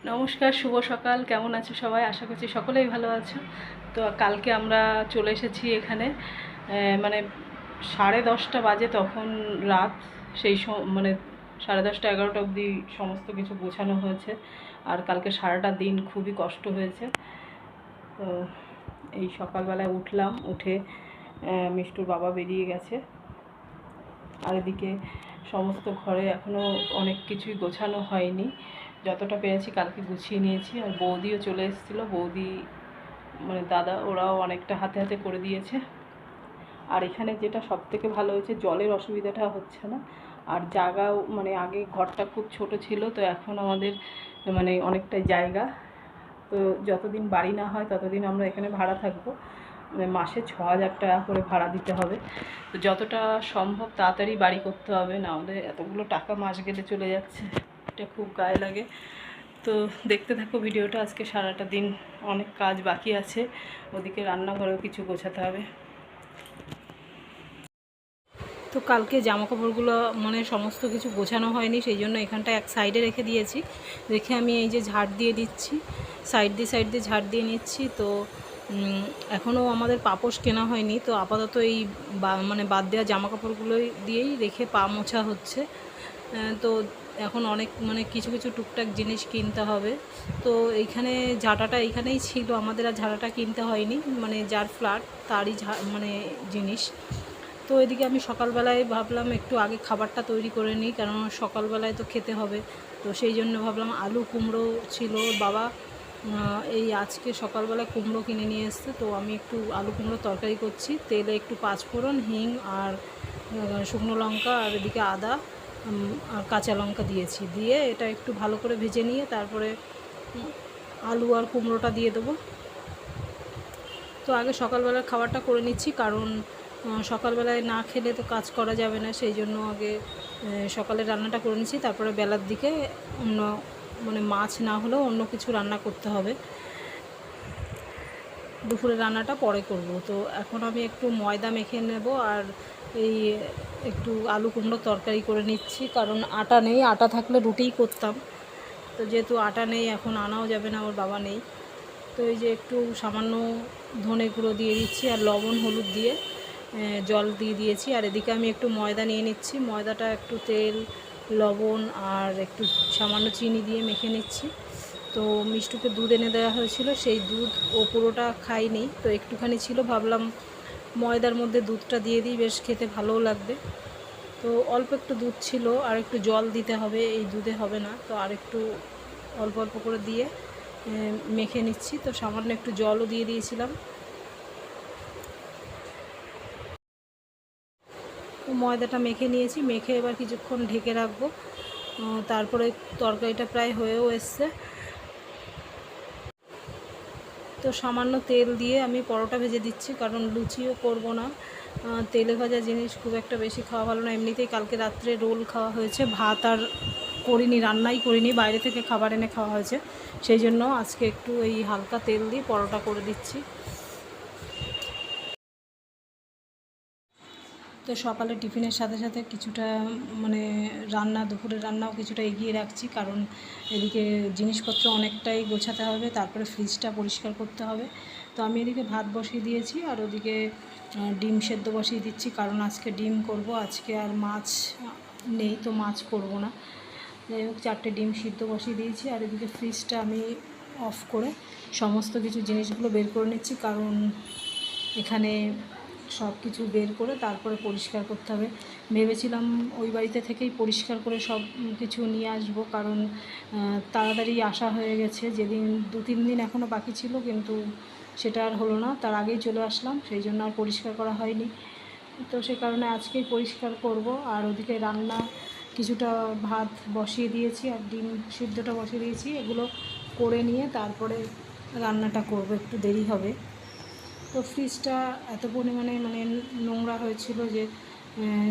নমস্কার, শুভ সকাল। কেমন আছো সবাই? আশা করছি সকলেই ভালো আছো। তো কালকে আমরা চলে এসেছি এখানে, মানে 10:30 বাজে তখন রাত। সেই মানে 10:30 11টা অবধি সমস্ত কিছু গোছানো হয়েছে। আর কালকে সারাটা দিন খুবই কষ্ট হয়েছে। তো এই সকালবেলায় উঠলাম, উঠে মিষ্টুর বাবা বেরিয়ে গেছে। আর এদিকে সমস্ত ঘরে এখনও অনেক কিছুই গোছানো হয়নি, যতটা পেরেছি কালকে গুছিয়ে নিয়েছি। আর বৌদিও চলে এসেছিলো, বৌদি মানে দাদা ওরাও অনেকটা হাতে হাতে করে দিয়েছে। আর এখানে যেটা সবথেকে ভালো হয়েছে, জলের অসুবিধাটা হচ্ছে না। আর জায়গাও মানে আগে ঘরটা খুব ছোট ছিল, তো এখন আমাদের মানে অনেকটাই জায়গা। তো যতদিন বাড়ি না হয় ততদিন আমরা এখানে ভাড়া থাকবো। মানে মাসে 6,000 টাকা করে ভাড়া দিতে হবে। তো যতটা সম্ভব তাড়াতাড়ি বাড়ি করতে হবে, নাহলে এতগুলো টাকা মাস গেলে চলে যাচ্ছে, এটা খুব গায়ে লাগে। তো দেখতে থাকো ভিডিওটা। আজকে সারাটা দিন অনেক কাজ বাকি আছে, ওদিকে রান্নাঘরেও কিছু গোছাতে হবে। তো কালকে জামাকাপড়গুলো মানে সমস্ত কিছু গোছানো হয়নি, সেই জন্য এখানটা এক সাইডে রেখে দিয়েছি। রেখে আমি এই যে ঝাড় দিয়ে দিচ্ছি, সাইড দিয়ে ঝাড় দিয়ে নিচ্ছি। তো এখনও আমাদের পাপোশ কেনা হয়নি, তো আপাতত এই মানে বাদ দেওয়া জামাকাপড়গুলো দিয়েই রেখে পা মোছা হচ্ছে। তো এখন অনেক মানে কিছু কিছু টুকটাক জিনিস কিনতে হবে। তো এইখানে ঝাঁটাটা এইখানেই ছিল, আমাদের আর ঝাঁটাটা কিনতে হয়নি, মানে যার ফ্ল্যাট তারই মানে জিনিস। তো এদিকে আমি সকালবেলায় ভাবলাম একটু আগে খাবারটা তৈরি করে নিই, কারণ সকালবেলায় তো খেতে হবে। তো সেই জন্য ভাবলাম, আলু কুমড়ো ছিল, বাবা এই আজকে সকালবেলায় কুমড়ো কিনে নিয়ে এসছে। তো আমি একটু আলু কুমড়ো তরকারি করছি, তেলে একটু পাঁচফোড়ন, হিং আর শুকনো লঙ্কা আর এদিকে আদা আর কাঁচা লঙ্কা দিয়েছি। দিয়ে এটা একটু ভালো করে ভেজে নিয়ে তারপরে আলু আর কুমড়োটা দিয়ে দেবো। তো আগে সকালবেলার খাবারটা করে নিচ্ছি, কারণ সকালবেলায় না খেলে তো কাজ করা যাবে না, সেই জন্য আগে সকালে রান্নাটা করে নিচ্ছি। তারপরে বেলার দিকে অন্য মানে মাছ না হলেও অন্য কিছু রান্না করতে হবে, দুপুরে রান্নাটা পরে করব। তো এখন আমি একটু ময়দা মেখে নেব আর এই একটু আলু কুমড়ো তরকারি করে নিচ্ছি, কারণ আটা নেই, আটা থাকলে রুটিই করতাম। তো যেহেতু আটা নেই, এখন আনাও যাবে না, ওর বাবা নেই। তো এই যে একটু সামান্য ধনে গুঁড়ো দিয়ে দিচ্ছি আর লবণ হলুদ দিয়ে জল দিয়ে দিয়েছি। আর এদিকে আমি একটু ময়দা নিয়ে নিচ্ছি, ময়দাটা একটু তেল, লবণ আর একটু সামান্য চিনি দিয়ে মেখে নিচ্ছি। তো মিষ্টুকে দুধ এনে দেওয়া হয়েছিল, সেই দুধ ও পুরোটা খাইনি, তো একটুখানি ছিল, ভাবলাম ময়দার মধ্যে দুধটা দিয়ে দিই, বেশ খেতে ভালোও লাগবে। তো অল্প একটু দুধ ছিল, আর একটু জল দিতে হবে, এই দুধে হবে না, তো আর একটু অল্প অল্প করে দিয়ে মেখে নিচ্ছি। তো সামান্য একটু জলও দিয়ে দিয়েছিলাম। তো ময়দাটা মেখে নিয়েছি, মেখে এবার কিছুক্ষণ ঢেকে রাখবো। তারপরে তরকারিটা প্রায় হয়েও এসছে। তো সামান্য তেল দিয়ে আমি পরোটা ভেজে দিচ্ছি, কারণ লুচিও করব না, তেলে ভাজা জিনিস খুব একটা বেশি খাওয়া ভালো না। এমনিতেই কালকে রাত্রে রোল খাওয়া হয়েছে, ভাত আর করিনি, রান্নাই করিনি, বাইরে থেকে খাবার এনে খাওয়া হয়েছে, সেই জন্য আজকে একটু এই হালকা তেল দিয়ে পরোটা করে দিচ্ছি। তো সকালে টিফিনের সাথে সাথে কিছুটা মানে রান্না, দুপুরের রান্নাও কিছুটা এগিয়ে রাখছি, কারণ এদিকে জিনিসপত্র অনেকটাই গোছাতে হবে, তারপরে ফ্রিজটা পরিষ্কার করতে হবে। তো আমি এদিকে ভাত বসিয়ে দিয়েছি, আর ওদিকে ডিম সেদ্ধ বসিয়ে দিচ্ছি, কারণ আজকে ডিম করব, আজকে আর মাছ নেই, তো মাছ করব না। যাই হোক, 4টে ডিম সিদ্ধ বসিয়ে দিয়েছি। আর এদিকে ফ্রিজটা আমি অফ করে সমস্ত কিছু জিনিসগুলো বের করে নিচ্ছি, কারণ এখানে সব কিছু বের করে তারপরে পরিষ্কার করতে হবে। ভেবেছিলাম ওই বাড়িতে থেকেই পরিষ্কার করে সব কিছু নিয়ে আসবো, কারণ তাড়াতাড়ি আসা হয়ে গেছে, যেদিন 2-3 দিন এখনও বাকি ছিল, কিন্তু সেটা আর হলো না, তার আগেই চলে আসলাম, সেই জন্য আর পরিষ্কার করা হয়নি। তো সে কারণে আজকেই পরিষ্কার করব। আর ওদিকে রান্না কিছুটা ভাত বসিয়ে দিয়েছি, আর ডিম সিদ্ধটা বসিয়ে দিয়েছি, এগুলো করে নিয়ে তারপরে রান্নাটা করব, একটু দেরি হবে। তো ফ্রিজটা এত পরিমাণে মানে নোংরা হয়েছিল যে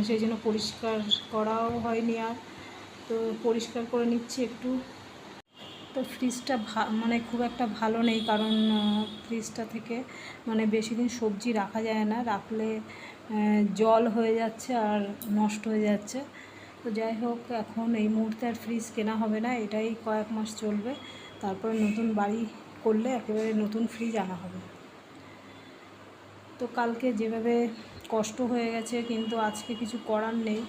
সেই জন্য পরিষ্কার করাও হয়নি। আর তো পরিষ্কার করে নিচ্ছি একটু। তো ফ্রিজটা মানে খুব একটা ভালো নেই, কারণ ফ্রিজটা থেকে মানে বেশি দিন সবজি রাখা যায় না, রাখলে জল হয়ে যাচ্ছে আর নষ্ট হয়ে যাচ্ছে। তো যাই হোক, এখন এই মুহূর্তে আর ফ্রিজ কেনা হবে না, এটাই কয়েক মাস চলবে, তারপরে নতুন বাড়ি করলে একেবারে নতুন ফ্রিজ আনা হবে। তো কালকে যেভাবে কষ্ট হয়ে গেছে, কিন্তু আজকে কিছু করার নেই,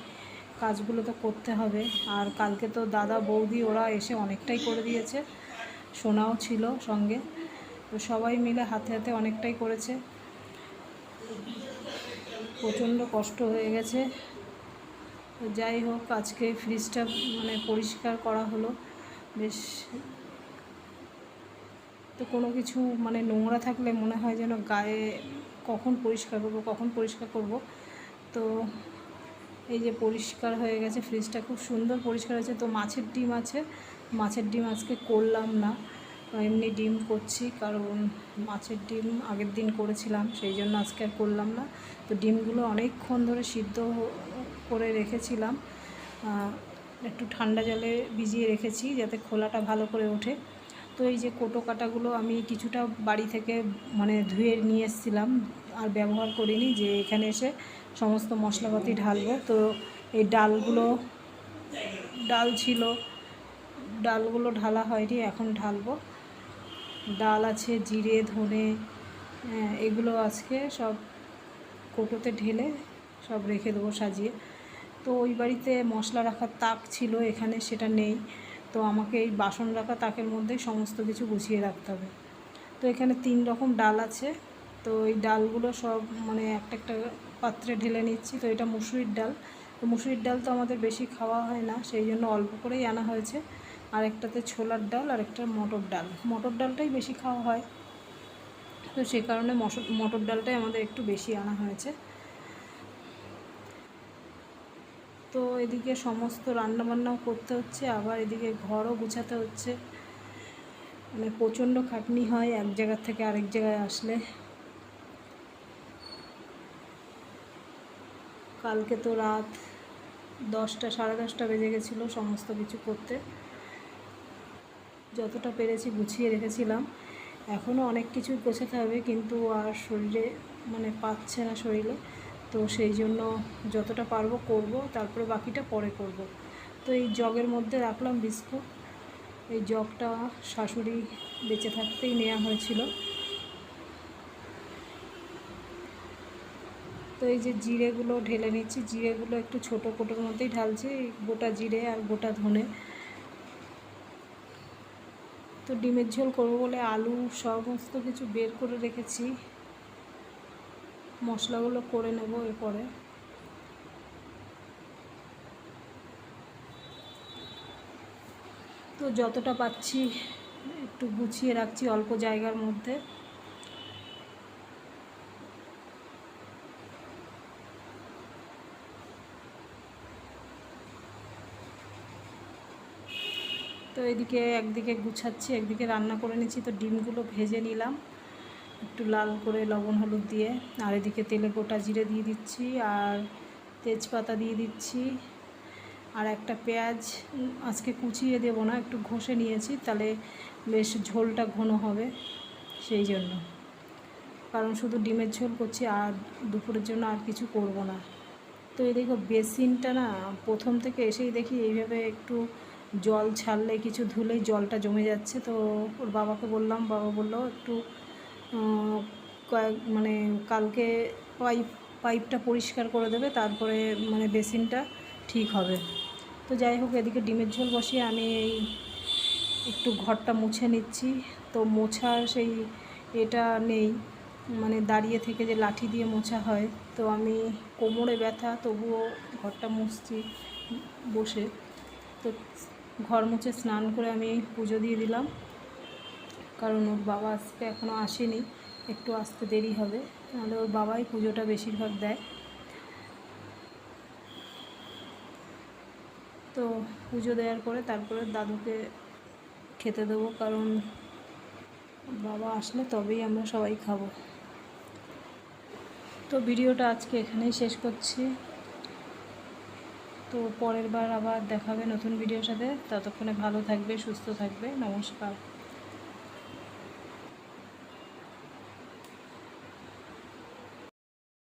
কাজগুলো তো করতে হবে। আর কালকে তো দাদা বৌদি ওরা এসে অনেকটাই করে দিয়েছে, সোনাও ছিল সঙ্গে, তো সবাই মিলে হাতে হাতে অনেকটাই করেছে। প্রচণ্ড কষ্ট হয়ে গেছে। যাই হোক, আজকে ফ্রিজটা পরিষ্কার করা হলো বেশ। তো কোনো কিছু নোংরা থাকলে মনে হয় যেন গায়ে কখন পরিষ্কার করব। তো এই যে পরিষ্কার হয়ে গেছে, ফ্রিজটা খুব সুন্দর পরিষ্কার হয়েছে। তো মাছের ডিম আজকে করলাম না, এমনি ডিম করছি, কারণ মাছের ডিম আগের দিন করেছিলাম, সেই জন্য আজকে আর করলাম না। তো ডিমগুলো অনেকক্ষণ ধরে সিদ্ধ করে রেখেছিলাম, একটু ঠান্ডা জলে ভিজিয়ে রেখেছি যাতে খোলাটা ভালো করে ওঠে। তো এই যে কোটো কাটাগুলো আমি কিছুটা বাড়ি থেকে ধুয়ে নিয়ে এসেছিলাম, আর ব্যবহার করিনি, যে এখানে এসে সমস্ত মশলাপাতি ঢালবো। তো এই ডাল ছিল, ডালগুলো ঢালা হয়নি, এখন ঢালবো। ডাল আছে, জিরে, ধনে, এগুলো আজকে সব কোটোতে ঢেলে সব রেখে দেবো সাজিয়ে। তো ওই বাড়িতে মশলা রাখার তাক ছিল, এখানে সেটা নেই, তো আমাকে এই বাসন রাখা তাকের মধ্যে সমস্ত কিছু গুছিয়ে রাখতে হবে। তো এখানে 3 রকম ডাল আছে, তো এই ডালগুলো সব একটা একটা পাত্রে ঢেলে নিচ্ছি। তো এটা মুসুরির ডাল, তো মুসুরির ডাল তো আমাদের বেশি খাওয়া হয় না, সেই জন্য অল্প করেই আনা হয়েছে। আর একটাতে ছোলার ডাল, আর একটা মটর ডালটাই বেশি খাওয়া হয়, তো সে কারণে মটর ডালটাই আমাদের একটু বেশি আনা হয়েছে। তো এদিকে সমস্ত রান্নাবান্নাও করতে হচ্ছে, আবার এদিকে ঘরও গুছাতে হচ্ছে, প্রচণ্ড খাটনি হয় এক জায়গা থেকে আরেক জায়গায় আসলে। কালকে তো রাত 10টা, সাড়ে 10টা বেজে গেছিলো সমস্ত কিছু করতে। যতটা পেরেছি গুছিয়ে রেখেছিলাম, এখনও অনেক কিছু গোছাতে হবে, কিন্তু আর শরীরে পাচ্ছে না শরীরে, তো সেই জন্য যতটা পারবো করব, তারপরে বাকিটা পরে করব। তো এই জগের মধ্যে রাখলাম বিস্কুট, এই জগটা শাশুড়ি বেঁচে থাকতেই নেওয়া হয়েছিল। তো এই যে জিরেগুলো ঢেলে নিচ্ছি, জিরেগুলো একটু ছোটো কোটোর মধ্যেই ঢালছি, গোটা জিরে আর গোটা ধনে। তো ডিমের ঝোল করবো বলে আলু সমস্ত কিছু বের করে রেখেছি, মশলাগুলো করে নেব এরপরে। তো যতটা পাচ্ছি একটু গুছিয়ে রাখছি অল্প জায়গার মধ্যে। তো এদিকে একদিকে গুছাচ্ছি, একদিকে রান্না করে নিচ্ছি। তো ডিমগুলো ভেজে নিলাম একটু লাল করে লবণ হলুদ দিয়ে, আর এদিকে তেলে গোটা জিরে দিয়ে দিচ্ছি, আর তেজপাতা দিয়ে দিচ্ছি, আর একটা পেঁয়াজ আজকে কুচিয়ে দেবো না, একটু ঘষে নিয়েছি, তাহলে বেশ ঝোলটা ঘন হবে, সেই জন্য। কারণ শুধু ডিমের ঝোল করছি, আর দুপুরের জন্য আর কিছু করব না। তো এই দেখো বেসিনটা না, প্রথম থেকে এসেই দেখি এইভাবে একটু জল ছাড়লে, কিছু ধুলেই জলটা জমে যাচ্ছে। তো ওর বাবাকে বললাম, বাবা বললো একটু কালকে পাইপটা পরিষ্কার করে দেবে, তারপরে বেসিনটা ঠিক হবে। তো যাই হোক, এদিকে ডিমের ঝোল বসিয়ে আমি এই একটু ঘরটা মুছে নিচ্ছি। তো মোছার সেই এটা নেই, দাঁড়িয়ে থেকে যে লাঠি দিয়ে মোছা হয়, তো আমি কোমরে ব্যথা, তবুও ঘরটা মুছছি বসে। তো ঘর মুছে স্নান করে আমি পুজো দিয়ে দিলাম, কারণ ওর বাবা আজকে এখনও আসেনি, একটু আসতে দেরি হবে, নাহলে ওর বাবাই পুজোটা বেশিরভাগ দেয়। তো পুজো দেওয়ার পরে তারপরে দাদুকে খেতে দেবো, কারণ বাবা আসলে তবেই আমরা সবাই খাবো। তো ভিডিওটা আজকে এখানেই শেষ করছি। তো পরের বার আবার দেখাবে নতুন ভিডিওর সাথে, ততক্ষণে ভালো থাকবে, সুস্থ থাকবে, নমস্কার।